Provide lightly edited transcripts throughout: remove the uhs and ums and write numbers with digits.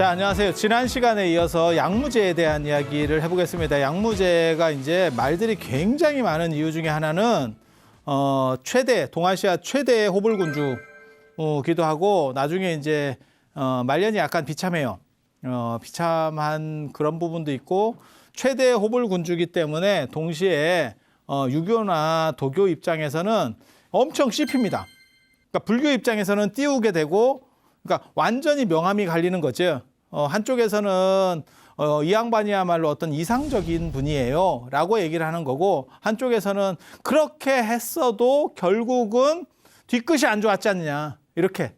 자, 안녕하세요. 지난 시간에 이어서 양무제에 대한 이야기를 해보겠습니다. 양무제가 이제 말들이 굉장히 많은 이유 중에 하나는 동아시아 최대의 호불군주기도 하고 나중에 이제 말년이 약간 비참해요. 비참한 그런 부분도 있고 최대의 호불군주이기 때문에 동시에 유교나 도교 입장에서는 엄청 씹힙니다. 그러니까 불교 입장에서는 띄우게 되고 그러니까 완전히 명암이 갈리는 거죠. 한쪽에서는 이 양반이야말로 어떤 이상적인 분이에요 라고 얘기를 하는 거고 한쪽에서는 그렇게 했어도 결국은 뒤끝이 안 좋았지 않느냐 이렇게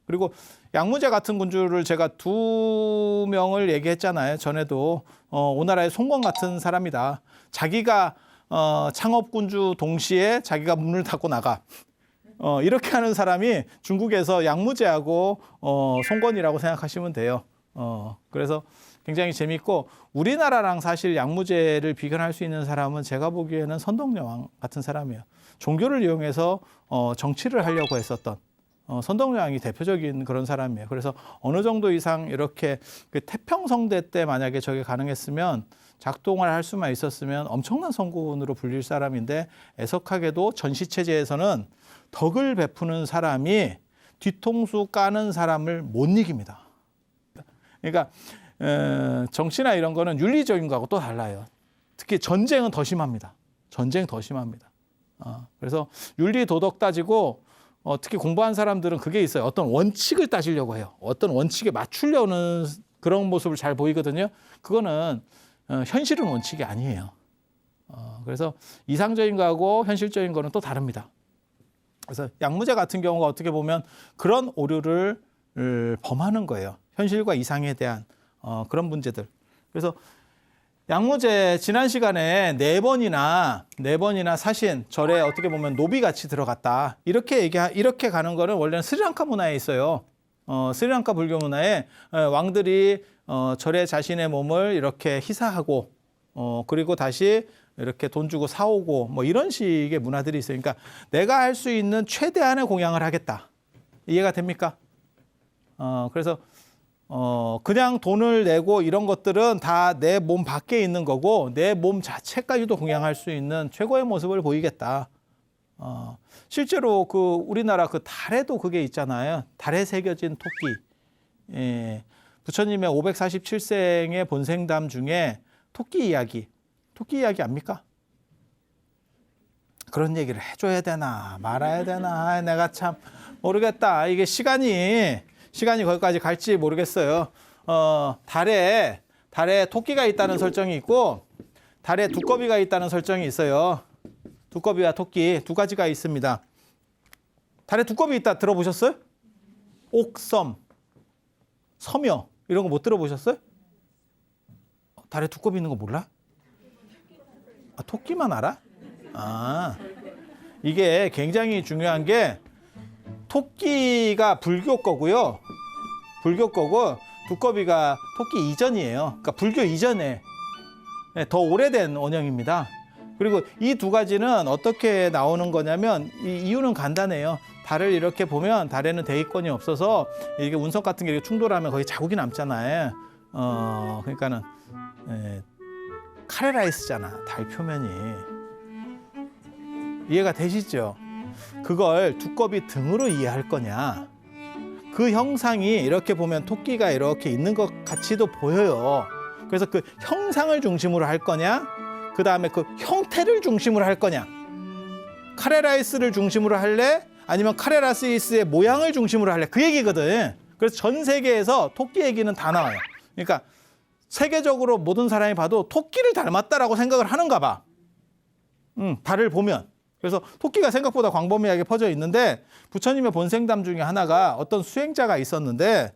그리고 양무제 같은 군주를 제가 2명을 얘기했잖아요. 전에도 오나라의 송건 같은 사람이다. 자기가 창업군주 동시에 자기가 문을 닫고 나가. 이렇게 하는 사람이 중국에서 양무제하고 송건이라고 생각하시면 돼요. 그래서 굉장히 재밌고 우리나라랑 사실 양무제를 비교할 수 있는 사람은 제가 보기에는 선덕여왕 같은 사람이에요. 종교를 이용해서 정치를 하려고 했었던 선덕여왕이 대표적인 그런 사람이에요. 그래서 어느 정도 이상 이렇게 그 태평성대 때 만약에 저게 가능했으면 작동을 할 수만 있었으면 엄청난 성군으로 불릴 사람인데 애석하게도 전시체제에서는 덕을 베푸는 사람이 뒤통수 까는 사람을 못 이깁니다. 그러니까 정치나 이런 거는 윤리적인 거하고 또 달라요. 특히 전쟁은 더 심합니다. 전쟁 더 심합니다. 그래서 윤리 도덕 따지고 특히 공부한 사람들은 그게 있어요. 어떤 원칙을 따지려고 해요. 어떤 원칙에 맞추려는 그런 모습을 잘 보이거든요. 그거는 현실은 원칙이 아니에요. 그래서 이상적인 거하고 현실적인 거는 또 다릅니다. 그래서 양무제 같은 경우가 어떻게 보면 그런 오류를 범하는 거예요. 현실과 이상에 대한 그런 문제들. 그래서 양무제 지난 시간에 4번이나 사신 절에 어떻게 보면 노비같이 들어갔다. 이렇게 가는 거는 원래는 스리랑카 문화에 있어요. 스리랑카 불교 문화에 왕들이 절에 자신의 몸을 이렇게 희사하고 그리고 다시 이렇게 돈 주고 사오고 뭐 이런 식의 문화들이 있어요. 그러니까 내가 할 수 있는 최대한의 공양을 하겠다. 이해가 됩니까? 그래서 그냥 돈을 내고 이런 것들은 다 내 몸 밖에 있는 거고 내 몸 자체까지도 공양할 수 있는 최고의 모습을 보이겠다. 실제로 그 우리나라 그 달에도 그게 있잖아요. 달에 새겨진 토끼. 부처님의 547생의 본생담 중에 토끼 이야기 압니까? 그런 얘기를 해줘야 되나 말아야 되나 내가 참 모르겠다. 이게 시간이 거기까지 갈지 모르겠어요. 달에 토끼가 있다는 설정이 있고 달에 두꺼비가 있다는 설정이 있어요. 두꺼비와 토끼 두 가지가 있습니다. 달에 두꺼비 있다 들어보셨어요? 옥섬, 섬여 이런 거 못 들어보셨어요? 달에 두꺼비 있는 거 몰라? 토끼만 알아? 이게 굉장히 중요한 게 토끼가 불교 거고요. 불교 거고 두꺼비가 토끼 이전이에요. 그러니까 불교 이전에 더 오래된 원형입니다. 그리고 이 두 가지는 어떻게 나오는 거냐면 이유는 간단해요. 달을 이렇게 보면 달에는 대기권이 없어서 이게 운석 같은 게 충돌하면 거기 자국이 남잖아요. 그러니까는 카레라이스잖아. 달 표면이. 이해가 되시죠? 그걸 두꺼비 등으로 이해할 거냐? 그 형상이 이렇게 보면 토끼가 이렇게 있는 것 같이도 보여요. 그래서 그 형상을 중심으로 할 거냐? 그 다음에 그 형태를 중심으로 할 거냐? 카레라이스를 중심으로 할래? 아니면 카레라이스의 모양을 중심으로 할래? 그 얘기거든. 그래서 전 세계에서 토끼 얘기는 다 나와요. 그러니까 세계적으로 모든 사람이 봐도 토끼를 닮았다라고 생각을 하는가 봐. 달을 보면. 그래서 토끼가 생각보다 광범위하게 퍼져 있는데 부처님의 본생담 중에 하나가 어떤 수행자가 있었는데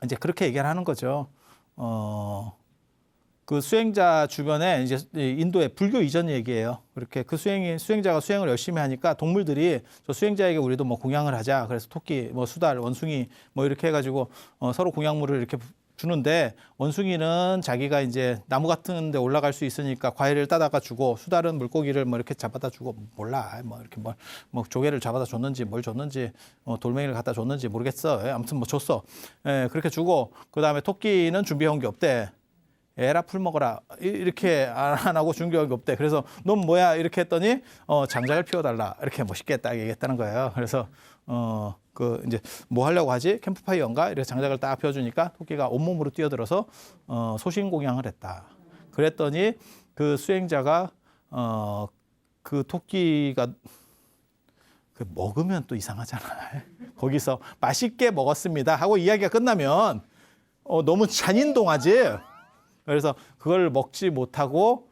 이제 그렇게 얘기를 하는 거죠. 그 수행자 주변에 이제 인도의 불교 이전 얘기예요. 그렇게 그 수행자가 수행을 열심히 하니까 동물들이 저 수행자에게 우리도 뭐 공양을 하자. 그래서 토끼, 뭐 수달, 원숭이 뭐 이렇게 해가지고 서로 공양물을 이렇게 주는데 원숭이는 자기가 이제 나무 같은 데 올라갈 수 있으니까 과일을 따다가 주고 수달은 물고기를 뭐 이렇게 잡아다 주고 몰라 뭐 이렇게 뭐 조개를 잡아다 줬는지 뭘 줬는지 돌멩이를 갖다 줬는지 모르겠어. 아무튼 뭐 줬어. 그렇게 주고 그다음에 토끼는 준비해온 게 없대. 에라 풀 먹어라 이렇게 안 하고 준비한 게 없대. 그래서 넌 뭐야 이렇게 했더니 장작을 피워달라 이렇게 멋있게 딱 얘기했다는 거예요. 그래서 그 이제 뭐 하려고 하지 캠프파이어인가 이렇게 장작을 딱 피워주니까 토끼가 온몸으로 뛰어들어서 소신공양을 했다. 그랬더니 그 수행자가 그 토끼가 그 먹으면 또 이상하잖아요. 거기서 맛있게 먹었습니다 하고 이야기가 끝나면 너무 잔인동하지. 그래서 그걸 먹지 못하고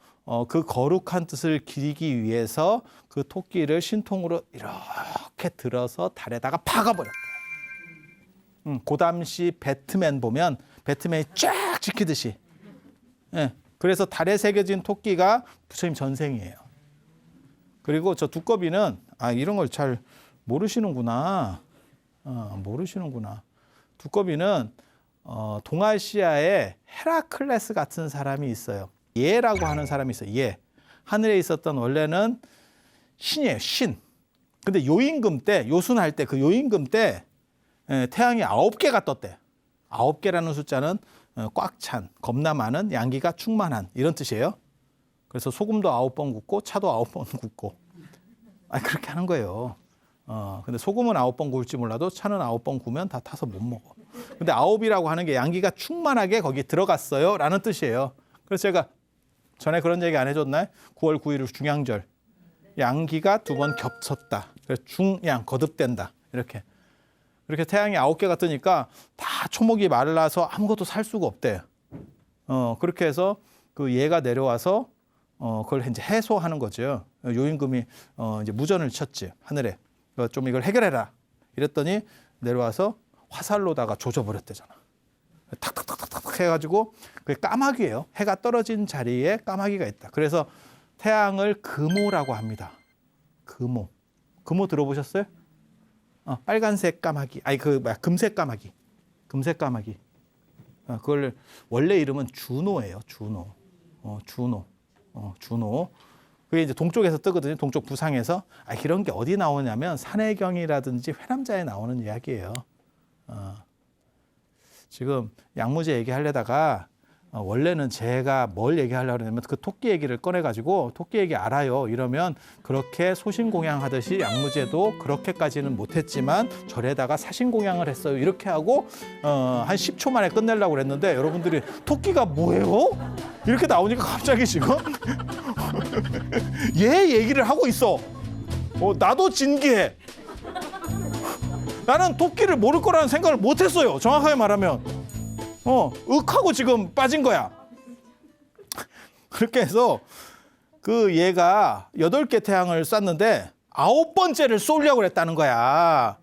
그 거룩한 뜻을 기리기 위해서 그 토끼를 신통으로 이렇게 들어서 달에다가 박아버렸대요. 그 당시 배트맨 보면 배트맨이 쫙 지키듯이. 예, 그래서 달에 새겨진 토끼가 부처님 전생이에요. 그리고 저 두꺼비는 이런 걸 잘 모르시는구나. 모르시는구나. 두꺼비는 동아시아에 헤라클레스 같은 사람이 있어요. 예라고 하는 사람이 있어요. 예. 하늘에 있었던 원래는 신이에요. 신. 근데 요임금 때, 요순할 때, 그 요임금 때 태양이 9개가 떴대. 9개라는 숫자는 꽉 찬, 겁나 많은, 양기가 충만한 이런 뜻이에요. 그래서 소금도 9번 굽고 차도 9번 굽고 그렇게 하는 거예요. 근데 소금은 9번 구울지 몰라도 차는 9번 구우면 다 타서 못 먹어. 근데 9이라고 하는 게 양기가 충만하게 거기 들어갔어요 라는 뜻이에요. 그래서 제가 전에 그런 얘기 안 해줬나요? 9월 9일을 중양절. 양기가 2번 겹쳤다. 그래서 중양, 거듭된다. 이렇게 태양이 9개가 뜨니까 다 초목이 말라서 아무것도 살 수가 없대. 그렇게 해서 그 예가 내려와서 그걸 이제 해소하는 거죠. 요임금이 이제 무전을 쳤지 하늘에. 좀 이걸 해결해라. 이랬더니 내려와서 화살로다가 조져버렸대잖아. 탁탁탁탁탁 해가지고 그게 까마귀예요. 해가 떨어진 자리에 까마귀가 있다. 그래서 태양을 금오라고 합니다. 금오. 금오 들어보셨어요? 빨간색 까마귀. 금색 까마귀. 금색 까마귀. 그걸 원래 이름은 준호예요. 준호. 준호. 그게 이제 동쪽에서 뜨거든요. 동쪽 부상에서. 이런 게 어디 나오냐면 산해경이라든지 회람자에 나오는 이야기예요. 지금 양무제 얘기하려다가 원래는 제가 뭘 얘기하려고 하냐면 그 토끼 얘기를 꺼내가지고 토끼 얘기 알아요 이러면 그렇게 소신공양하듯이 양무제도 그렇게까지는 못했지만 절에다가 사신공양을 했어요 이렇게 하고 한 10초 만에 끝내려고 그랬는데 여러분들이 토끼가 뭐예요? 이렇게 나오니까 갑자기 지금 얘 얘기를 하고 있어. 나도 진기해. 나는 토끼를 모를 거라는 생각을 못했어요. 정확하게 말하면. 하고 지금 빠진 거야. 그렇게 해서 그 얘가 8개 태양을 쐈는데 9번째를 쏘려고 했다는 거야.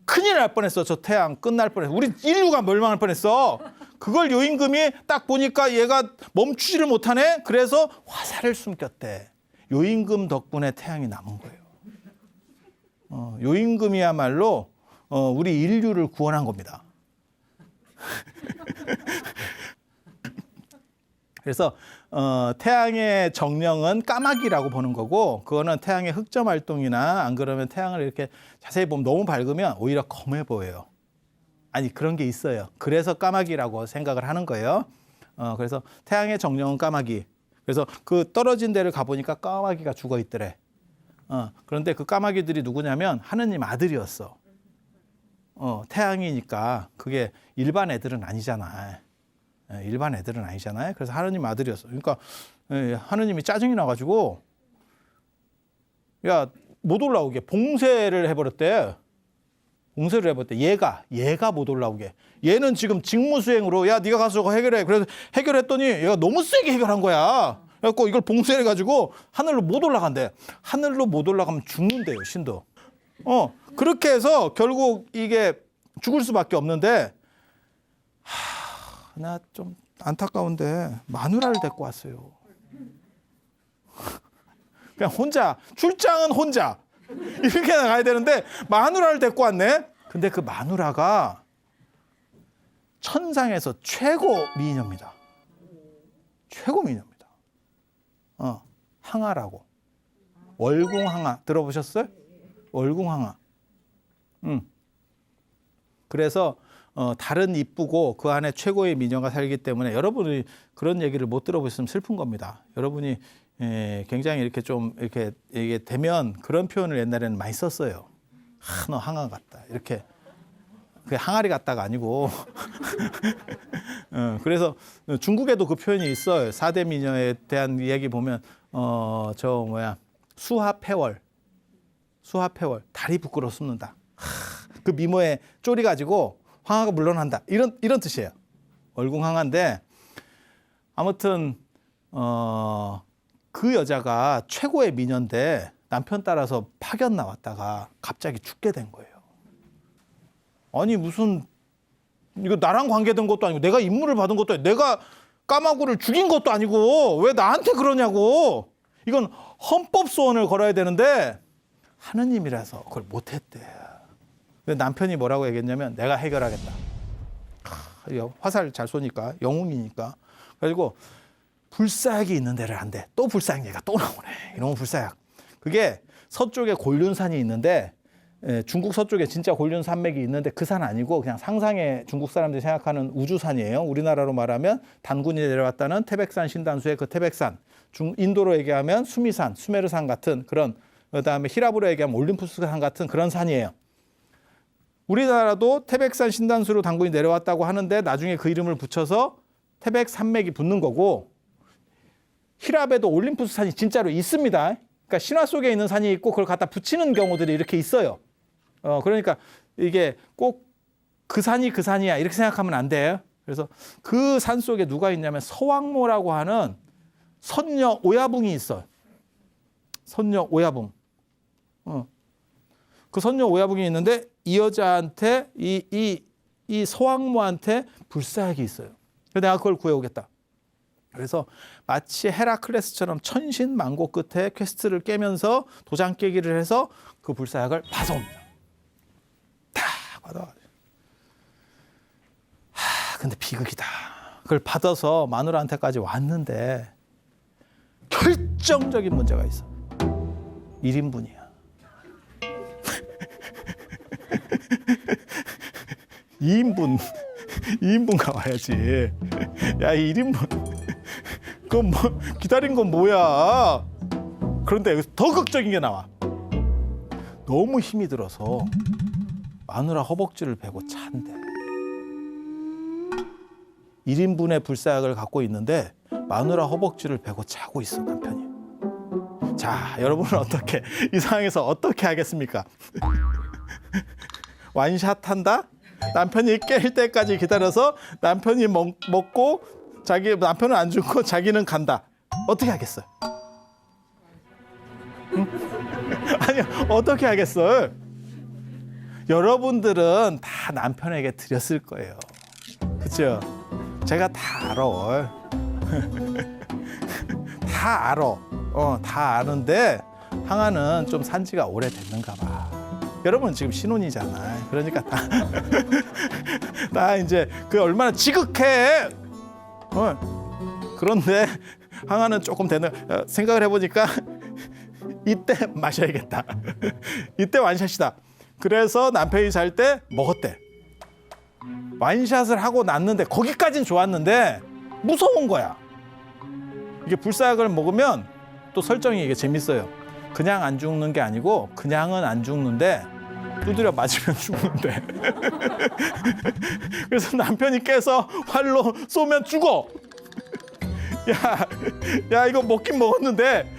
큰일 날 뻔했어. 저 태양 끝날 뻔했어. 우리 인류가 멸망할 뻔했어. 그걸 요임금이 딱 보니까 얘가 멈추지를 못하네. 그래서 화살을 숨겼대. 요임금 덕분에 태양이 남은 거예요. 요임금이야말로 우리 인류를 구원한 겁니다. 그래서 태양의 정령은 까마귀라고 보는 거고 그거는 태양의 흑점 활동이나 안 그러면 태양을 이렇게 자세히 보면 너무 밝으면 오히려 검해 보여요. 그런 게 있어요. 그래서 까마귀라고 생각을 하는 거예요. 그래서 태양의 정령은 까마귀. 그래서 그 떨어진 데를 가보니까 까마귀가 죽어 있더래. 그런데 그 까마귀들이 누구냐면 하느님 아들이었어. 태양이니까 그게 일반 애들은 아니잖아. 일반 애들은 아니잖아요. 그래서 하느님 아들이었어. 그러니까 하느님이 짜증이 나가지고 못 올라오게 봉쇄를 해버렸대. 봉쇄를 해버렸대. 얘가 못 올라오게. 얘는 지금 직무수행으로 네가 가서 저거 해결해. 그래서 해결했더니 얘가 너무 세게 해결한 거야. 그래갖고 이걸 봉쇄해가지고 하늘로 못 올라간대. 하늘로 못 올라가면 죽는데요, 신도. 그렇게 해서 결국 이게 죽을 수밖에 없는데 나 좀 안타까운데 마누라를 데리고 왔어요. 그냥 혼자 출장은 혼자 이렇게 나가야 되는데 마누라를 데리고 왔네. 근데 그 마누라가 천상에서 최고 미녀입니다. 최고 미녀입니다. 항아라고. 월궁항아 들어보셨어요? 월궁항아. 그래서 달은 이쁘고 그 안에 최고의 미녀가 살기 때문에 여러분이 그런 얘기를 못 들어보셨으면 슬픈 겁니다. 여러분이 굉장히 이렇게 좀 이렇게 이게 되면 그런 표현을 옛날에는 많이 썼어요. 너 항아 같다. 이렇게. 그 항아리 같다가 아니고. 그래서 중국에도 그 표현이 있어요. 4대 미녀에 대한 이야기 보면 수하패월. 달이 부끄러워 숨는다. 그 미모에 쪼리 가지고 황하가 물러난다. 이런 뜻이에요. 월궁항아인데 아무튼 그 여자가 최고의 미녀인데 남편 따라서 파견 나왔다가 갑자기 죽게 된 거예요. 아니 무슨 이거 나랑 관계된 것도 아니고 내가 임무를 받은 것도 아니고 내가 까마귀를 죽인 것도 아니고 왜 나한테 그러냐고. 이건 헌법 소원을 걸어야 되는데 하느님이라서 그걸 못했대. 남편이 뭐라고 얘기했냐면 내가 해결하겠다. 화살 잘 쏘니까 영웅이니까. 그래가지고 불사약이 있는 데를 안 돼. 또 불사약 얘가 또 나오네. 이놈의 불사약. 그게 서쪽에 곤륜산이 있는데 중국 서쪽에 진짜 곤륜 산맥이 있는데 그 산 아니고 그냥 상상의 중국 사람들이 생각하는 우주산이에요. 우리나라로 말하면 단군이 내려왔다는 태백산 신단수의 그 태백산. 인도로 얘기하면 수미산, 수메르산 같은 그런, 그다음에 히라브로 얘기하면 올림푸스산 같은 그런 산이에요. 우리나라도 태백산 신단수로 단군이 내려왔다고 하는데 나중에 그 이름을 붙여서 태백산맥이 붙는 거고, 히랍에도 올림푸스 산이 진짜로 있습니다. 그러니까 신화 속에 있는 산이 있고 그걸 갖다 붙이는 경우들이 이렇게 있어요. 그러니까 이게 꼭 그 산이 그 산이야 이렇게 생각하면 안 돼요. 그래서 그 산 속에 누가 있냐면 서왕모라고 하는 선녀 오야붕이 있어요. 선녀 오야붕. 그 선녀 오야붕이 있는데 이 여자한테 이 서왕모한테 불사약이 있어요. 그래서 내가 그걸 구해오겠다. 그래서 마치 헤라클레스처럼 천신만고 끝에 퀘스트를 깨면서 도장 깨기를 해서 그 불사약을 받아옵니다. 다 받아가지고. 근데 비극이다. 그걸 받아서 마누라한테까지 왔는데 결정적인 문제가 있어. 1인분이야. 2인분 가와야지. 야, 1인분. 그건 뭐 기다린 건 뭐야? 그런데 더 극적인 게 나와. 너무 힘이 들어서 마누라 허벅지를 베고 찬대. 1인분의 불사약을 갖고 있는데 마누라 허벅지를 베고 자고 있어 남편이. 자, 여러분은 어떻게 이 상황에서 어떻게 하겠습니까? 완샷 한다? 남편이 깰 때까지 기다려서 남편이 먹고 자기 남편은 안 죽고 자기는 간다. 어떻게 하겠어요? 응? 아니 어떻게 하겠어요? 여러분들은 다 남편에게 드렸을 거예요. 그렇죠? 제가 다 알아. 다 알아. 다 아는데 항아는 좀 산지가 오래됐는가 봐. 여러분 지금 신혼이잖아. 그러니까 나 이제 그 얼마나 지극해. 그런데 항아는 조금 되는 생각을 해보니까 이때 마셔야겠다. 이때 완샷이다. 그래서 남편이 잘 때 먹었대. 완샷을 하고 났는데 거기까지는 좋았는데 무서운 거야. 이게 불사약을 먹으면 또 설정이 이게 재밌어요. 그냥 안 죽는 게 아니고 그냥은 안 죽는데 두드려 맞으면 죽는데. 그래서 남편이 깨서 활로 쏘면 죽어. 야 이거 먹긴 먹었는데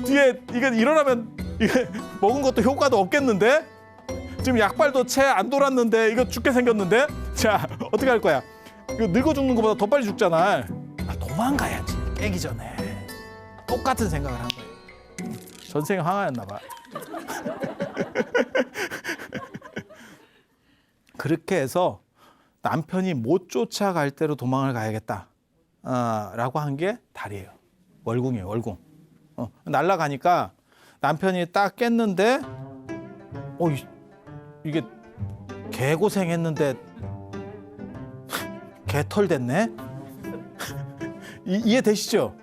뒤에 이게 일어나면 이게 먹은 것도 효과도 없겠는데? 지금 약발도 채 안 돌았는데 이거 죽게 생겼는데? 자 어떻게 할 거야? 이거 늙어 죽는 것보다 더 빨리 죽잖아. 도망가야지 깨기 전에. 똑같은 생각을 한 거예요. 전생 황하였나 봐. 그렇게 해서 남편이 못 쫓아갈 대로 도망을 가야겠다. 라고 한 게 달이에요. 월궁이에요. 월궁. 날아가니까 남편이 딱 깼는데 이게 개고생했는데 개털 됐네. 이해되시죠?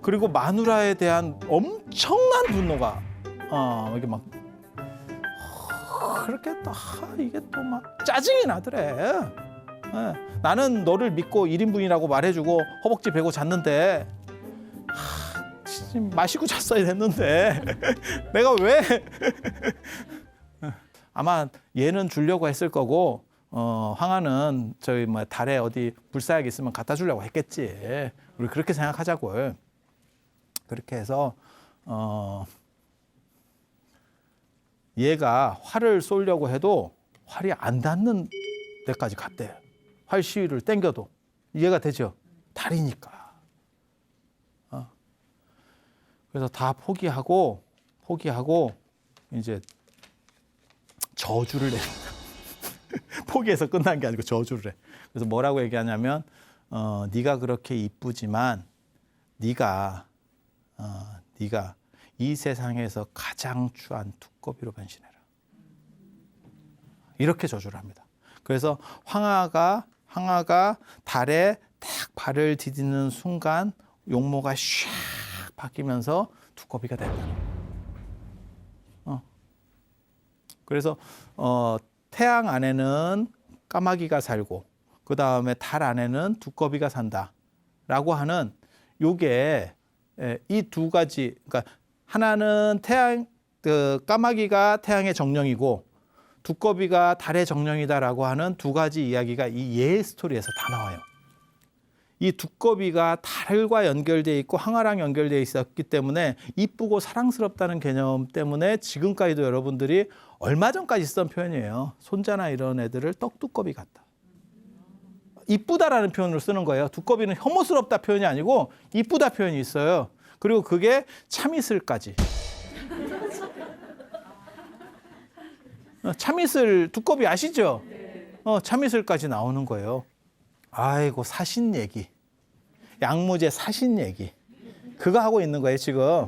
그리고 마누라에 대한 엄청난 분노가 이게 막 그렇게 또 이게 또 막 짜증이 나더래. 나는 너를 믿고 1인분이라고 말해주고 허벅지 베고 잤는데 마시고 잤어야 됐는데 내가 왜 아마 얘는 주려고 했을 거고 황하는 저희 뭐 달에 어디 불사약 있으면 갖다 주려고 했겠지. 우리 그렇게 생각하자고. 그렇게 해서 얘가 활을 쏘려고 해도 활이 안 닿는 데까지 갔대. 활 시위를 땡겨도 이해가 되죠? 달이니까. 그래서 다 포기하고 이제 저주를 냅니다. 포기해서 끝난 게 아니고 저주를 해. 그래서 뭐라고 얘기하냐면 네가 그렇게 이쁘지만 네가 이 세상에서 가장 추한 두꺼비로 변신해라. 이렇게 저주를 합니다. 그래서 황하가 달에 딱 발을 디디는 순간 용모가 샥 바뀌면서 두꺼비가 된다. 그래서 태양 안에는 까마귀가 살고 그 다음에 달 안에는 두꺼비가 산다라고 하는 요게 이 두 가지, 그러니까 하나는 까마귀가 태양의 정령이고 두꺼비가 달의 정령이다라고 하는 두 가지 이야기가 이 예 스토리에서 다 나와요. 이 두꺼비가 달과 연결되어 있고 항아랑 연결되어 있었기 때문에 이쁘고 사랑스럽다는 개념 때문에 지금까지도 여러분들이 얼마 전까지 쓰던 표현이에요. 손자나 이런 애들을 떡두꺼비 같다. 이쁘다라는 표현으로 쓰는 거예요. 두꺼비는 혐오스럽다 표현이 아니고 이쁘다 표현이 있어요. 그리고 그게 참이슬까지. 참이슬 두꺼비 아시죠? 참이슬까지 나오는 거예요. 아이고 사신 얘기. 양무제 사신 얘기. 그거 하고 있는 거예요 지금.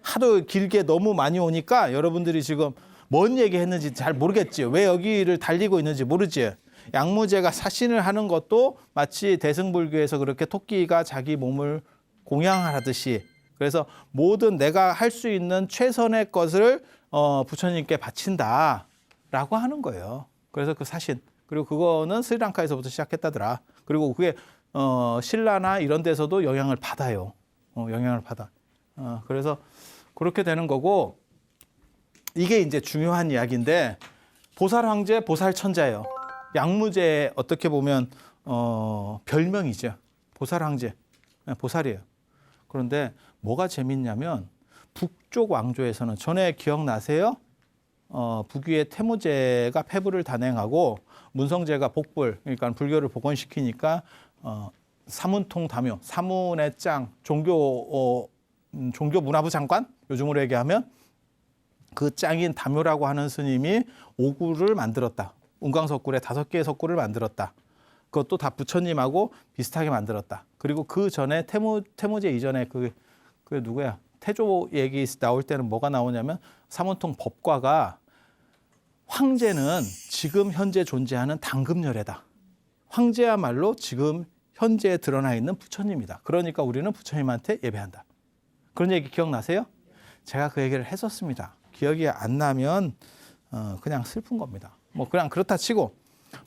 하도 길게 너무 많이 오니까 여러분들이 지금 뭔 얘기 했는지 잘 모르겠지. 왜 여기를 달리고 있는지 모르지. 양무제가 사신을 하는 것도 마치 대승불교에서 그렇게 토끼가 자기 몸을 공양하듯이 그래서 모든 내가 할 수 있는 최선의 것을 부처님께 바친다라고 하는 거예요. 그래서 그 사신. 그리고 그거는 스리랑카에서부터 시작했다더라. 그리고 그게 신라나 이런 데서도 영향을 받아요. 영향을 받아. 그래서 그렇게 되는 거고 이게 이제 중요한 이야기인데 보살 황제, 보살 천자예요. 양무제 어떻게 보면 별명이죠. 보살 황제, 보살이에요. 그런데 뭐가 재밌냐면 북쪽 왕조에서는 전에 기억나세요? 북위의 태무제가 폐부를 단행하고 문성제가 복불, 그러니까 불교를 복원시키니까 사문통 다묘, 사문의 짱, 종교문화부 장관, 요즘으로 얘기하면 그 짱인 다묘라고 하는 스님이 5구를 만들었다. 운광석굴에 5개의 석굴을 만들었다. 그것도 다 부처님하고 비슷하게 만들었다. 그리고 그 전에 태무제 이전에 그 누구야? 태조 얘기 나올 때는 뭐가 나오냐면 사문통 법과가 황제는 지금 현재 존재하는 당금열애다. 황제야말로 지금 현재에 드러나 있는 부처님이다. 그러니까 우리는 부처님한테 예배한다. 그런 얘기 기억나세요? 제가 그 얘기를 했었습니다. 기억이 안 나면 그냥 슬픈 겁니다. 뭐 그냥 그렇다 치고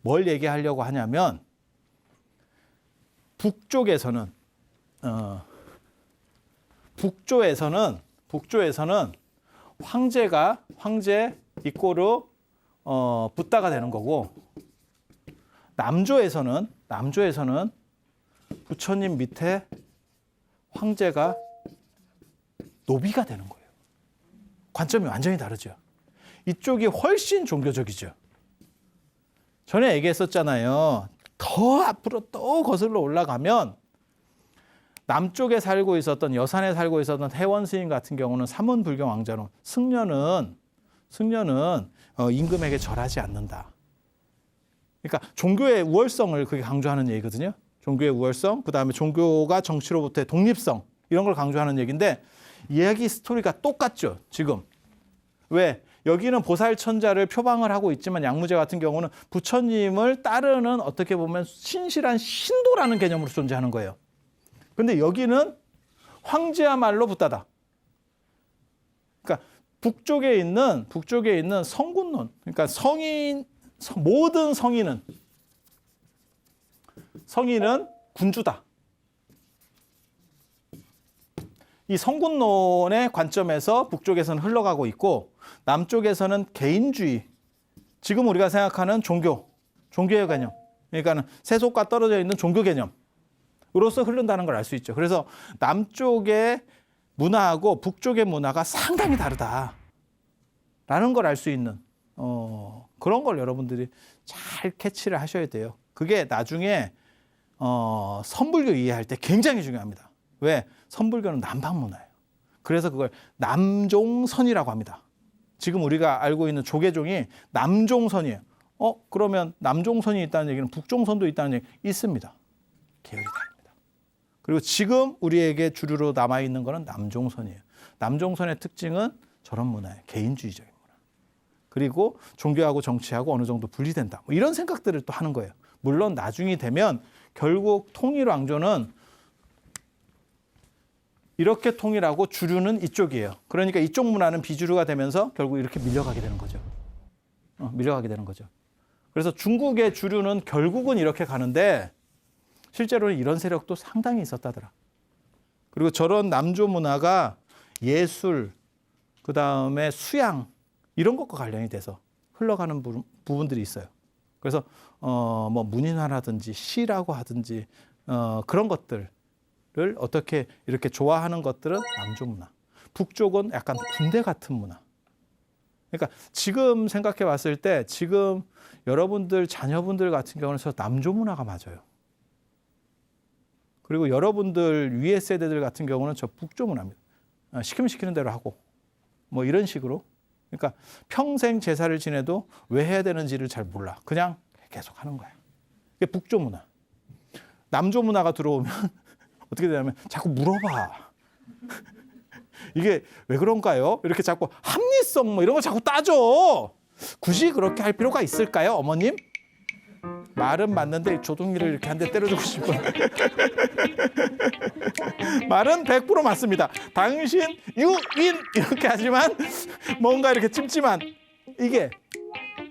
뭘 얘기하려고 하냐면 북쪽에서는 황제 이꼬르 붓다가 되는 거고 남조에서는 부처님 밑에 황제가 노비가 되는 거예요. 관점이 완전히 다르죠. 이쪽이 훨씬 종교적이죠. 전에 얘기했었잖아요. 더 앞으로 또 거슬러 올라가면 남쪽에 살고 있었던 여산에 살고 있었던 해원 스님 같은 경우는 사문불경 왕자론 승려는 임금에게 절하지 않는다. 그러니까 종교의 우월성을 그게 강조하는 얘기거든요. 종교의 우월성, 그다음에 종교가 정치로부터의 독립성 이런 걸 강조하는 얘기인데 이야기 스토리가 똑같죠. 지금 왜 여기는 보살천자를 표방을 하고 있지만 양무제 같은 경우는 부처님을 따르는 어떻게 보면 신실한 신도라는 개념으로 존재하는 거예요. 근데 여기는 황제야말로 붓다다. 그러니까 북쪽에 있는 성군론, 그러니까 모든 성인은 군주다. 이 성군론의 관점에서 북쪽에서는 흘러가고 있고 남쪽에서는 개인주의, 지금 우리가 생각하는 종교의 개념, 그러니까 세속과 떨어져 있는 종교 개념으로서 흐른다는 걸 알 수 있죠. 그래서 남쪽의 문화하고 북쪽의 문화가 상당히 다르다라는 걸 알 수 있는 그런 걸 여러분들이 잘 캐치를 하셔야 돼요. 그게 나중에 선불교 이해할 때 굉장히 중요합니다. 왜? 선불교는 남방 문화예요. 그래서 그걸 남종선이라고 합니다. 지금 우리가 알고 있는 조계종이 남종선이에요. 그러면 남종선이 있다는 얘기는 북종선도 있다는 얘기 있습니다. 계열이 다릅니다. 그리고 지금 우리에게 주류로 남아있는 것은 남종선이에요. 남종선의 특징은 저런 문화예요. 개인주의적인 문화. 그리고 종교하고 정치하고 어느 정도 분리된다. 뭐 이런 생각들을 또 하는 거예요. 물론 나중이 되면 결국 통일왕조는 이렇게 통일하고 주류는 이쪽이에요. 그러니까 이쪽 문화는 비주류가 되면서 결국 이렇게 밀려가게 되는 거죠. 밀려가게 되는 거죠. 그래서 중국의 주류는 결국은 이렇게 가는데 실제로는 이런 세력도 상당히 있었다더라. 그리고 저런 남조 문화가 예술, 그 다음에 수양 이런 것과 관련이 돼서 흘러가는 부분들이 있어요. 그래서 뭐 문인화라든지 시라고 하든지 그런 것들 를 어떻게 이렇게 좋아하는 것들은 남조 문화. 북쪽은 약간 군대 같은 문화. 그러니까 지금 생각해 봤을 때 지금 여러분들 자녀분들 같은 경우는 저 남조 문화가 맞아요. 그리고 여러분들 위의 세대들 같은 경우는 저 북조 문화입니다. 시키면 시키는 대로 하고 뭐 이런 식으로. 그러니까 평생 제사를 지내도 왜 해야 되는지를 잘 몰라. 그냥 계속 하는 거야. 이게 북조 문화. 남조 문화가 들어오면 어떻게 되냐면 자꾸 물어봐. 이게 왜 그런가요? 이렇게 자꾸 합리성 뭐 이런 걸 자꾸 따져. 굳이 그렇게 할 필요가 있을까요, 어머님? 말은 맞는데 조동이를 이렇게 한 대 때려주고 싶어. 말은 100% 맞습니다. 당신 유인 이렇게 하지만 뭔가 이렇게 찜찜한 이게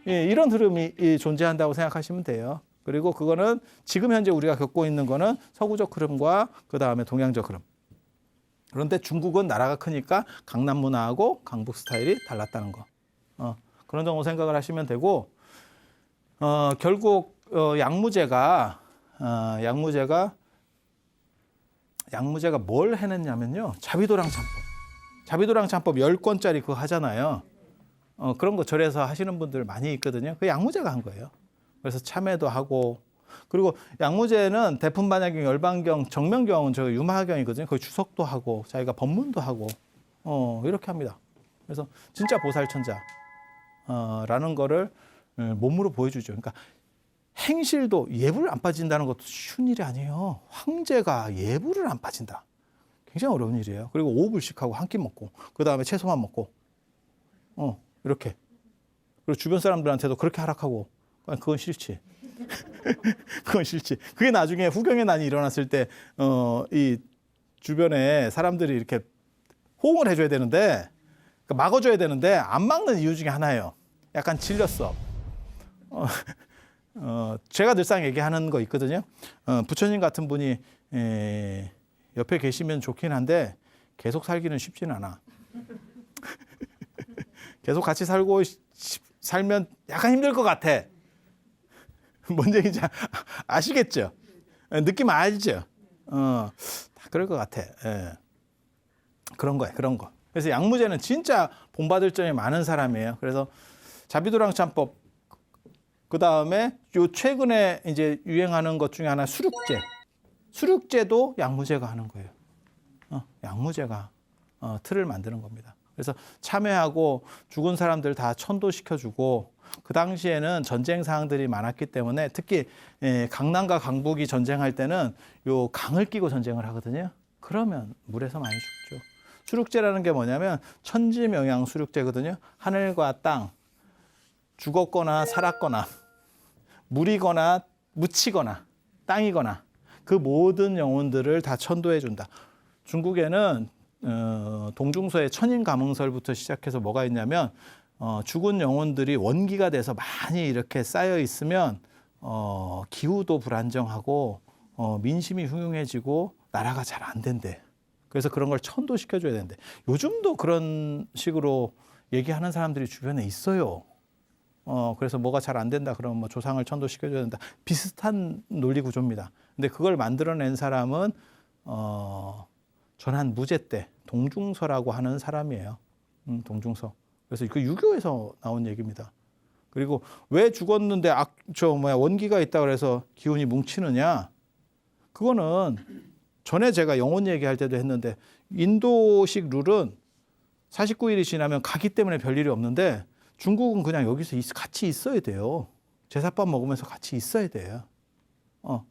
이런 흐름이 존재한다고 생각하시면 돼요. 그리고 그거는 지금 현재 우리가 겪고 있는 거는 서구적 흐름과 그 다음에 동양적 흐름. 그런데 중국은 나라가 크니까 강남 문화하고 강북 스타일이 달랐다는 거. 그런 정도 생각을 하시면 되고 결국 양무제가 뭘 해냈냐면요. 자비도랑 참법 10권짜리 그거 하잖아요. 그런 거 절에서 하시는 분들 많이 있거든요. 그 양무제가 한 거예요. 그래서 참회도 하고 그리고 양무제는 대품반야경, 열반경, 정명경은 저 유마경이거든요. 거기 주석도 하고 자기가 법문도 하고 이렇게 합니다. 그래서 진짜 보살천자라는 거를 몸으로 보여주죠. 그러니까 행실도 예불 안 빠진다는 것도 쉬운 일이 아니에요. 황제가 예불을 안 빠진다. 굉장히 어려운 일이에요. 그리고 5불씩 하고 한 끼 먹고 그 다음에 채소만 먹고 이렇게 그리고 주변 사람들한테도 그렇게 하락하고 그건 싫지. 그건 싫지. 그게 나중에 후경의 난이 일어났을 때, 이 주변에 사람들이 이렇게 호응을 해줘야 되는데, 막아줘야 되는데, 안 막는 이유 중에 하나예요. 약간 질렸어. 제가 늘상 얘기하는 거 있거든요. 부처님 같은 분이 옆에 계시면 좋긴 한데, 계속 살기는 쉽지는 않아. 계속 같이 살면 약간 힘들 것 같아. 뭔 얘기인지 아시겠죠? 느낌 알죠? 다 그럴 것 같아. 예. 그런 거예요, 그런 거. 그래서 양무제는 진짜 본받을 점이 많은 사람이에요. 그래서 자비도랑 참법, 그 다음에 요 최근에 이제 유행하는 것 중에 하나 수륙제. 수륙제도 양무제가 하는 거예요. 양무제가 틀을 만드는 겁니다. 그래서 참회하고 죽은 사람들 다 천도시켜주고 그 당시에는 전쟁 사항들이 많았기 때문에 특히 강남과 강북이 전쟁할 때는 요 강을 끼고 전쟁을 하거든요. 그러면 물에서 많이 죽죠. 수륙제라는 게 뭐냐면 천지명양 수륙제거든요. 하늘과 땅, 죽었거나 살았거나 물이거나 묻히거나 땅이거나 그 모든 영혼들을 다 천도해 준다. 중국에는 동중서의 천인가문설부터 시작해서 뭐가 있냐면 죽은 영혼들이 원기가 돼서 많이 이렇게 쌓여 있으면 기후도 불안정하고 민심이 흉흉해지고 나라가 잘 안 된대. 그래서 그런 걸 천도시켜줘야 되는데 요즘도 그런 식으로 얘기하는 사람들이 주변에 있어요. 그래서 뭐가 잘 안 된다 그러면 뭐 조상을 천도시켜줘야 된다. 비슷한 논리 구조입니다. 근데 그걸 만들어낸 사람은 전한 무제 때 동중서라고 하는 사람이에요. 동중서. 그래서 그 유교에서 나온 얘기입니다. 그리고 왜 죽었는데 원기가 있다 그래서 기운이 뭉치느냐? 그거는 전에 제가 영혼 얘기할 때도 했는데 인도식 룰은 49일이 지나면 가기 때문에 별일이 없는데 중국은 그냥 여기서 같이 있어야 돼요. 제사밥 먹으면서 같이 있어야 돼요.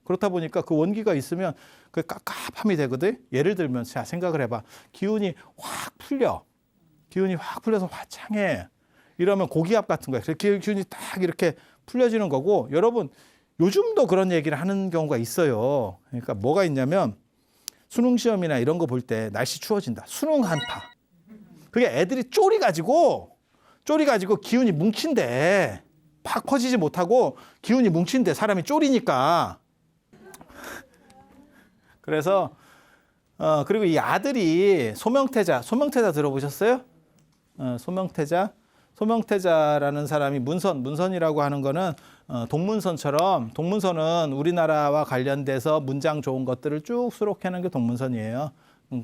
그렇다 보니까 그 원기가 있으면 그 깝깝함이 되거든. 예를 들면 자 생각을 해봐. 기운이 확 풀려. 기운이 확 풀려서 화창해. 이러면 고기압 같은 거야. 기운이 딱 이렇게 풀려지는 거고 여러분 요즘도 그런 얘기를 하는 경우가 있어요. 그러니까 뭐가 있냐면 수능 시험이나 이런 거 볼 때 날씨 추워진다. 수능 한파. 그게 애들이 쪼리 가지고 기운이 뭉친대. 팍 퍼지지 못하고 기운이 뭉친대. 사람이 쪼리니까. 그래서 그리고 이 아들이 소명태자 들어보셨어요? 소명태자라는 사람이 문선이라고 하는 거는 동문선처럼 동문선은 우리나라와 관련돼서 문장 좋은 것들을 쭉 수록해놓은 게 동문선이에요.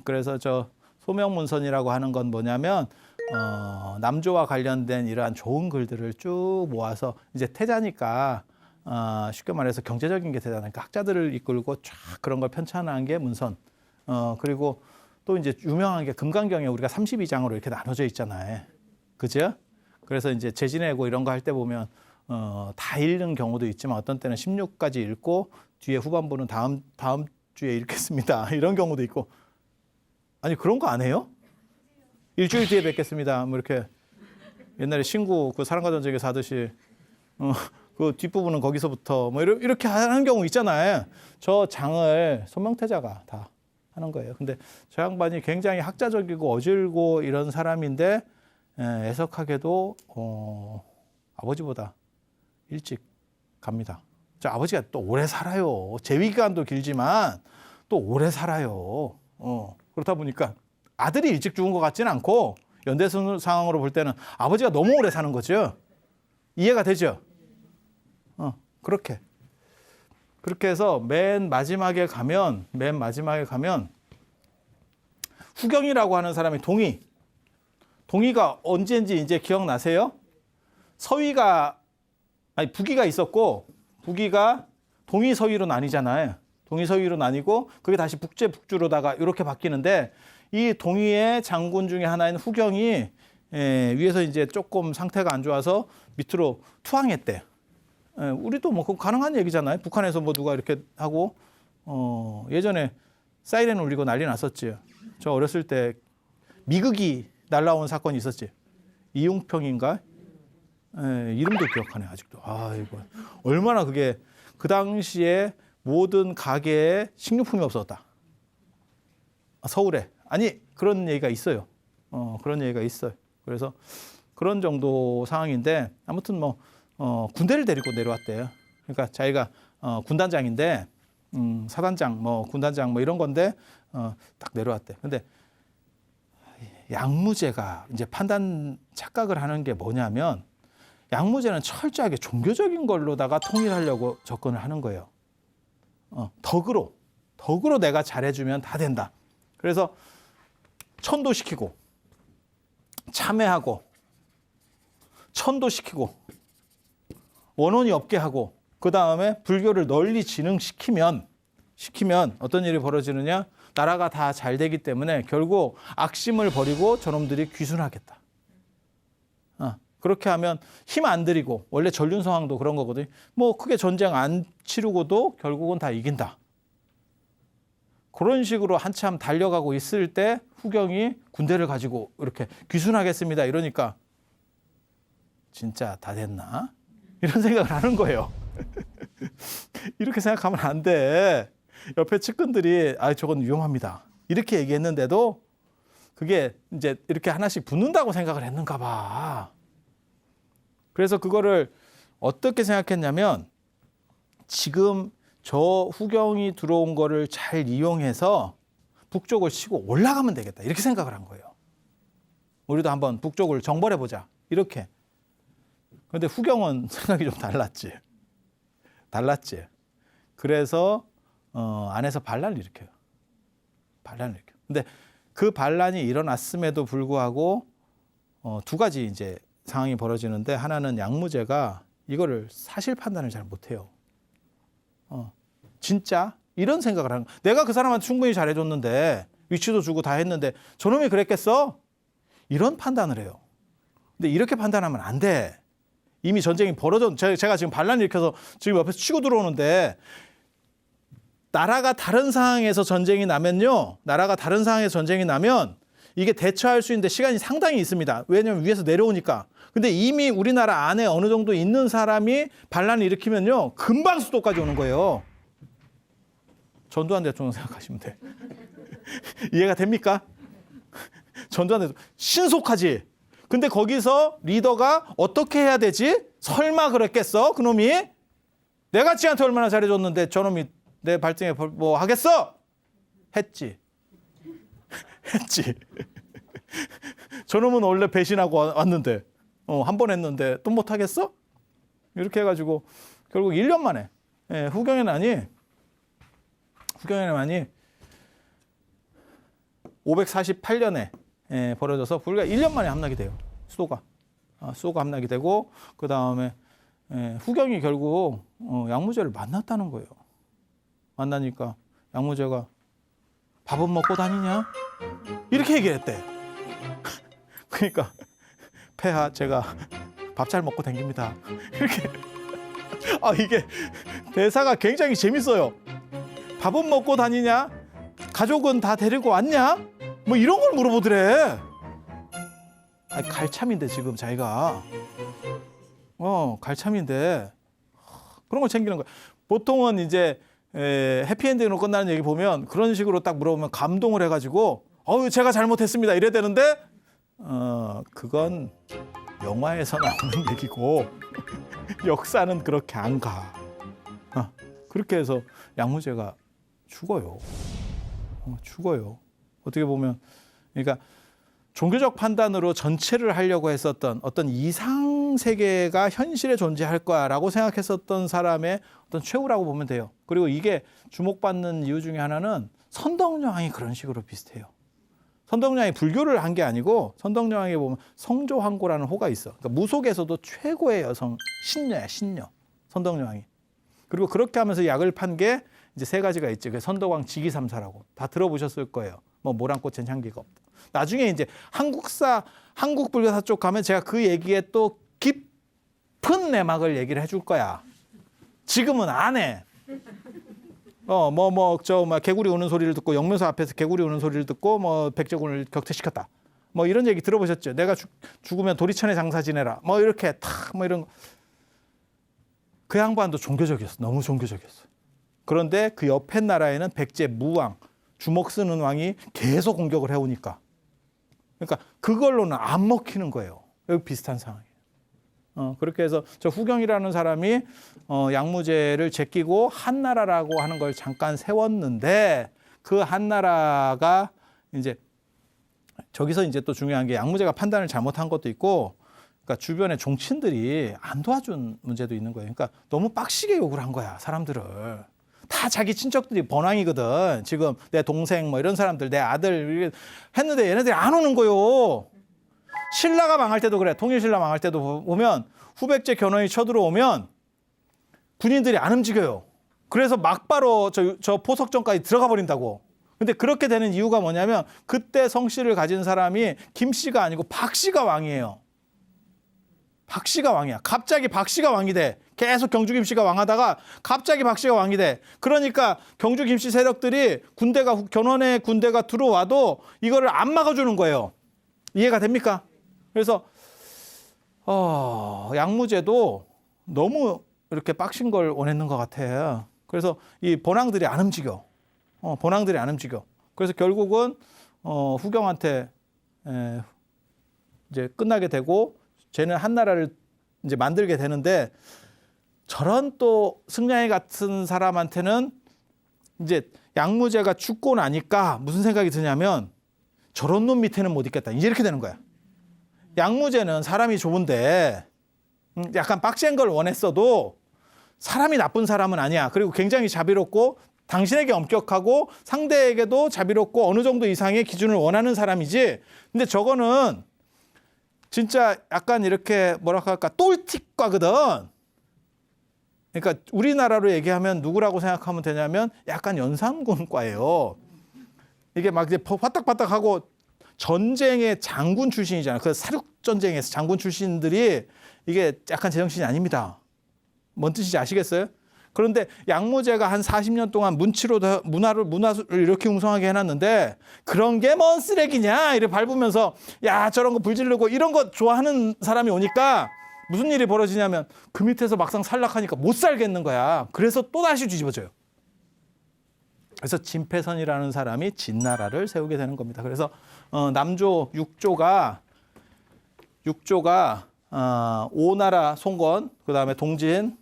그래서 저 소명문선이라고 하는 건 뭐냐면 남조와 관련된 이러한 좋은 글들을 쭉 모아서 이제 태자니까 쉽게 말해서 경제적인 게 대단하니까 학자들을 이끌고 쫙 그런 걸 편찬한 게 문선. 그리고 또 이제 유명한 게 금강경에 우리가 32장으로 이렇게 나눠져 있잖아요. 그죠? 그래서 이제 재지내고 이런 거 할 때 보면 다 읽는 경우도 있지만 어떤 때는 16까지 읽고 뒤에 후반부는 다음 주에 읽겠습니다. 이런 경우도 있고. 아니 그런 거 안 해요? 일주일 뒤에 뵙겠습니다. 뭐 이렇게 옛날에 신구 그 사랑과 전쟁에서 하듯이 그 뒷부분은 거기서부터 뭐 이렇게 하는 경우 있잖아요. 저 장을 소명태자가 다 하는 거예요. 근데 저 양반이 굉장히 학자적이고 어질고 이런 사람인데 애석하게도 아버지보다 일찍 갑니다. 저 아버지가 또 오래 살아요. 재위기간도 길지만 또 오래 살아요. 그렇다 보니까 아들이 일찍 죽은 것 같지는 않고 연대 상황으로 볼 때는 아버지가 너무 오래 사는 거죠. 이해가 되죠? 그렇게 해서 맨 마지막에 가면 후경이라고 하는 사람이 동의가 언제인지 이제 기억나세요? 북위가 있었고 북위가 동위 서위로 나뉘잖아요. 동위 서위로 나뉘고 그게 다시 북제 북주로다가 이렇게 바뀌는데 이 동위의 장군 중에 하나인 후경이 위에서 이제 조금 상태가 안 좋아서 밑으로 투항했대. 우리도 뭐 가능한 얘기잖아요. 북한에서 뭐 누가 이렇게 하고 예전에 사이렌 울리고 난리 났었지. 저 어렸을 때 미극이 날라온 사건이 있었지. 이용평인가? 이름도 기억하네 아직도. 이거 얼마나 그게 그 당시에 모든 가게에 식료품이 없었다. 서울에. 아니 그런 얘기가 있어요. 그런 얘기가 있어요. 그래서 그런 정도 상황인데 아무튼 뭐 군대를 데리고 내려왔대요. 그러니까 자기가 군단장인데 사단장, 뭐 군단장 뭐 이런 건데 딱 내려왔대. 근데 양무제가 이제 착각을 하는 게 뭐냐면 양무제는 철저하게 종교적인 걸로다가 통일하려고 접근을 하는 거예요. 덕으로 내가 잘해주면 다 된다. 그래서 천도시키고 참회하고 천도시키고 원혼이 없게 하고 그 다음에 불교를 널리 진흥시키면 어떤 일이 벌어지느냐? 나라가 다 잘 되기 때문에 결국 악심을 버리고 저놈들이 귀순하겠다. 그렇게 하면 힘 안 들이고 원래 전륜성왕도 그런 거거든요. 뭐 크게 전쟁 안 치르고도 결국은 다 이긴다. 그런 식으로 한참 달려가고 있을 때 후경이 군대를 가지고 이렇게 귀순하겠습니다 이러니까 진짜 다 됐나? 이런 생각을 하는 거예요. 이렇게 생각하면 안 돼. 옆에 측근들이 저건 위험합니다. 이렇게 얘기했는데도 그게 이제 이렇게 하나씩 붙는다고 생각을 했는가 봐. 그래서 그거를 어떻게 생각했냐면 지금 저 후경이 들어온 거를 잘 이용해서 북쪽을 치고 올라가면 되겠다. 이렇게 생각을 한 거예요. 우리도 한번 북쪽을 정벌해 보자. 이렇게. 그런데 후경은 생각이 좀 달랐지. 그래서 안에서 반란을 일으켜요. 근데 그 반란이 일어났음에도 불구하고 두 가지 이제 상황이 벌어지는데 하나는 양무제가 이거를 사실 판단을 잘 못해요. 진짜 이런 생각을 하는 거야. 내가 그 사람한테 충분히 잘해줬는데 위치도 주고 다 했는데 저놈이 그랬겠어? 이런 판단을 해요. 근데 이렇게 판단하면 안 돼. 이미 전쟁이 제가 지금 반란을 일으켜서 지금 옆에서 치고 들어오는데 나라가 다른 상황에서 전쟁이 나면 이게 대처할 수 있는데 시간이 상당히 있습니다. 왜냐하면 위에서 내려오니까. 근데 이미 우리나라 안에 어느 정도 있는 사람이 반란을 일으키면요. 금방 수도까지 오는 거예요. 전두환 대통령 생각하시면 돼. 이해가 됩니까? 전두환 대통령 신속하지. 근데 거기서 리더가 어떻게 해야 되지? 설마 그랬겠어? 그놈이? 내가 지한테 얼마나 잘해줬는데 저놈이 내 발등에 뭐 하겠어? 했지. 저놈은 원래 배신하고 왔는데 한 번 했는데 또 못하겠어? 이렇게 해가지고 결국 1년 만에 후경의 난이 548년에 벌어져서 불과 1년 만에 함락이 돼요. 수도가 함락이 되고 그 다음에 후경이 결국 양무제를 만났다는 거예요. 만나니까 양무제가 밥은 먹고 다니냐? 이렇게 얘기했대. 그러니까 폐하 제가 밥 잘 먹고 다닙니다. 이렇게 이게 대사가 굉장히 재밌어요. 밥은 먹고 다니냐? 가족은 다 데리고 왔냐? 뭐 이런 걸 물어보더래. 갈참인데 지금 자기가 갈참인데 그런 걸 챙기는 거야. 보통은 이제 해피엔딩으로 끝나는 얘기 보면 그런 식으로 딱 물어보면 감동을 해가지고 제가 잘못했습니다 이래야 되는데 그건 영화에서 나오는 얘기고 역사는 그렇게 안 가. 그렇게 해서 양무제가 죽어요. 어떻게 보면 그러니까 종교적 판단으로 전체를 하려고 했었던 어떤 이상 세계가 현실에 존재할 거야라고 생각했었던 사람의 어떤 최후라고 보면 돼요. 그리고 이게 주목받는 이유 중에 하나는 선덕여왕이 그런 식으로 비슷해요. 선덕여왕이 불교를 한 게 아니고 선덕여왕에 보면 성조황고라는 호가 있어. 그러니까 무속에서도 최고의 여성 신녀야, 신녀. 선덕여왕이. 그리고 그렇게 하면서 약을 판 게 이제 세 가지가 있죠. 선덕왕 직이삼사라고 다 들어보셨을 거예요. 뭐 모란꽃엔 향기가 없다. 나중에 이제 한국 불교사 쪽 가면 제가 그 얘기에 또 깊은 내막을 얘기를 해줄 거야. 지금은 안 해. 개구리 우는 소리를 듣고 영면서 앞에서 개구리 우는 소리를 듣고 백제군을 격퇴시켰다. 이런 얘기 들어보셨죠? 내가 죽으면 도리천에 장사 지내라. 이렇게 이런 거. 그 양반도 종교적이었어. 너무 종교적이었어. 그런데 그 옆에 나라에는 백제 무왕, 주먹 쓰는 왕이 계속 공격을 해오니까. 그러니까 그걸로는 안 먹히는 거예요. 여기 비슷한 상황이에요. 그렇게 해서 저 후경이라는 사람이 양무제를 제끼고 한나라라고 하는 걸 잠깐 세웠는데 그 한나라가 이제 저기서 이제 또 중요한 게 양무제가 판단을 잘못한 것도 있고 그러니까 주변의 종친들이 안 도와준 문제도 있는 거예요. 그러니까 너무 빡시게 욕을 한 거야, 사람들을. 다 자기 친척들이 번왕이거든. 지금 내 동생 이런 사람들, 내 아들 했는데 얘네들이 안 오는 거요. 신라가 망할 때도 그래. 통일신라 망할 때도 보면 후백제 견훤이 쳐들어오면 군인들이 안 움직여요. 그래서 막바로 저 포석전까지 들어가 버린다고. 근데 그렇게 되는 이유가 뭐냐면 그때 성씨를 가진 사람이 김씨가 아니고 박씨가 왕이에요. 박씨가 왕이야. 갑자기 박씨가 왕이 돼. 계속 경주 김씨가 왕하다가 갑자기 박씨가 왕이 돼. 그러니까 경주 김씨 세력들이 견훤의 군대가 들어와도 이거를 안 막아주는 거예요. 이해가 됩니까? 그래서 양무제도 너무 이렇게 빡신 걸 원했는 것 같아요. 그래서 이 본왕들이 안 움직여. 본왕들이 안 움직여. 그래서 결국은 후경한테 이제 끝나게 되고 쟤는 한나라를 이제 만들게 되는데, 저런 또 승량이 같은 사람한테는 이제 양무제가 죽고 나니까 무슨 생각이 드냐면, 저런 놈 밑에는 못 있겠다. 이제 이렇게 되는 거야. 양무제는 사람이 좋은데 약간 빡센 걸 원했어도 사람이 나쁜 사람은 아니야. 그리고 굉장히 자비롭고 당신에게 엄격하고 상대에게도 자비롭고 어느 정도 이상의 기준을 원하는 사람이지. 근데 저거는 진짜 약간 이렇게 뭐랄까 할까 똘틱과거든. 그러니까 우리나라로 얘기하면 누구라고 생각하면 되냐면 약간 연산군과예요. 이게 막 이제 바닥바닥하고 전쟁의 장군 출신이잖아요. 그 사륙전쟁에서 장군 출신들이 이게 약간 제정신이 아닙니다. 뭔 뜻인지 아시겠어요? 그런데 양무제가 한 40년 동안 문화를 이렇게 웅성하게 해놨는데 그런 게 뭔 쓰레기냐 이렇게 밟으면서 야 저런 거 불지르고 이런 거 좋아하는 사람이 오니까 무슨 일이 벌어지냐면 그 밑에서 막상 살락하니까 못 살겠는 거야. 그래서 또다시 뒤집어져요. 그래서 진패선이라는 사람이 진나라를 세우게 되는 겁니다. 그래서 남조 6조가 오나라 송건, 그 다음에 동진,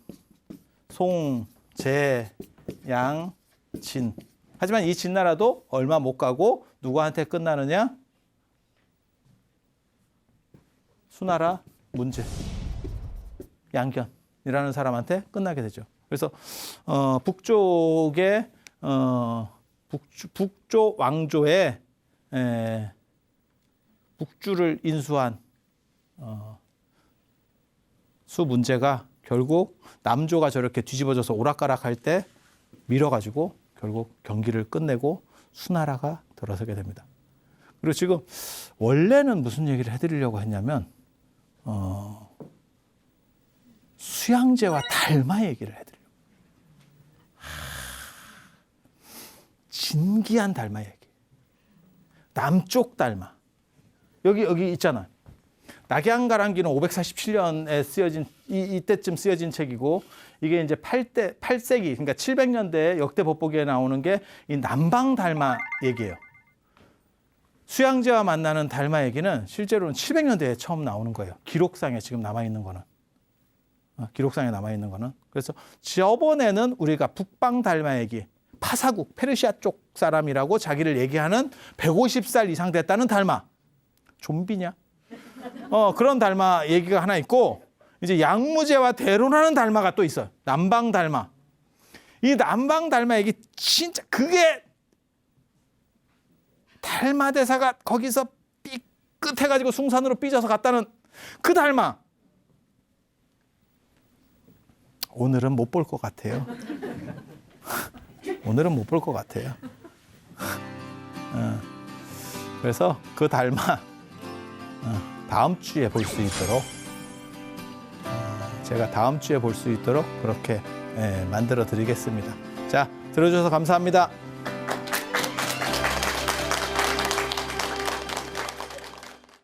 송, 제, 양, 진. 하지만 이 진나라도 얼마 못 가고 누구한테 끝나느냐? 수나라 문제, 양견이라는 사람한테 끝나게 되죠. 그래서 북쪽의 북조 왕조의 북주를 인수한 수 문제가 결국 남조가 저렇게 뒤집어져서 오락가락할 때 밀어가지고 결국 경기를 끝내고 수나라가 들어서게 됩니다. 그리고 지금 원래는 무슨 얘기를 해드리려고 했냐면 수양제와 달마 얘기를 해드리려고. 진기한 달마 얘기. 남쪽 달마. 여기 있잖아. 낙양가랑기는 547년에 쓰여진 이때쯤 쓰여진 책이고 이게 이제 8세기 그러니까 700년대 역대 법보기에 나오는 게 이 남방 달마 얘기예요. 수양제와 만나는 달마 얘기는 실제로는 700년대에 처음 나오는 거예요. 기록상에 지금 남아 있는 거는. 그래서 저번에는 우리가 북방 달마 얘기, 파사국 페르시아 쪽 사람이라고 자기를 얘기하는 150살 이상 됐다는 달마. 좀비냐? 그런 달마 얘기가 하나 있고 이제 양무제와 대론하는 달마가 또 있어요. 남방 달마. 이 남방 달마 얘기 진짜 그게 달마 대사가 거기서 삐끗해가지고 숭산으로 삐져서 갔다는 그 달마. 오늘은 못 볼 것 같아요. 오늘은 못 볼 것 같아요. 그래서 그 달마 다음 주에 볼 수 있도록 제가 다음 주에 볼 수 있도록 그렇게 만들어 드리겠습니다. 자, 들어주셔서 감사합니다.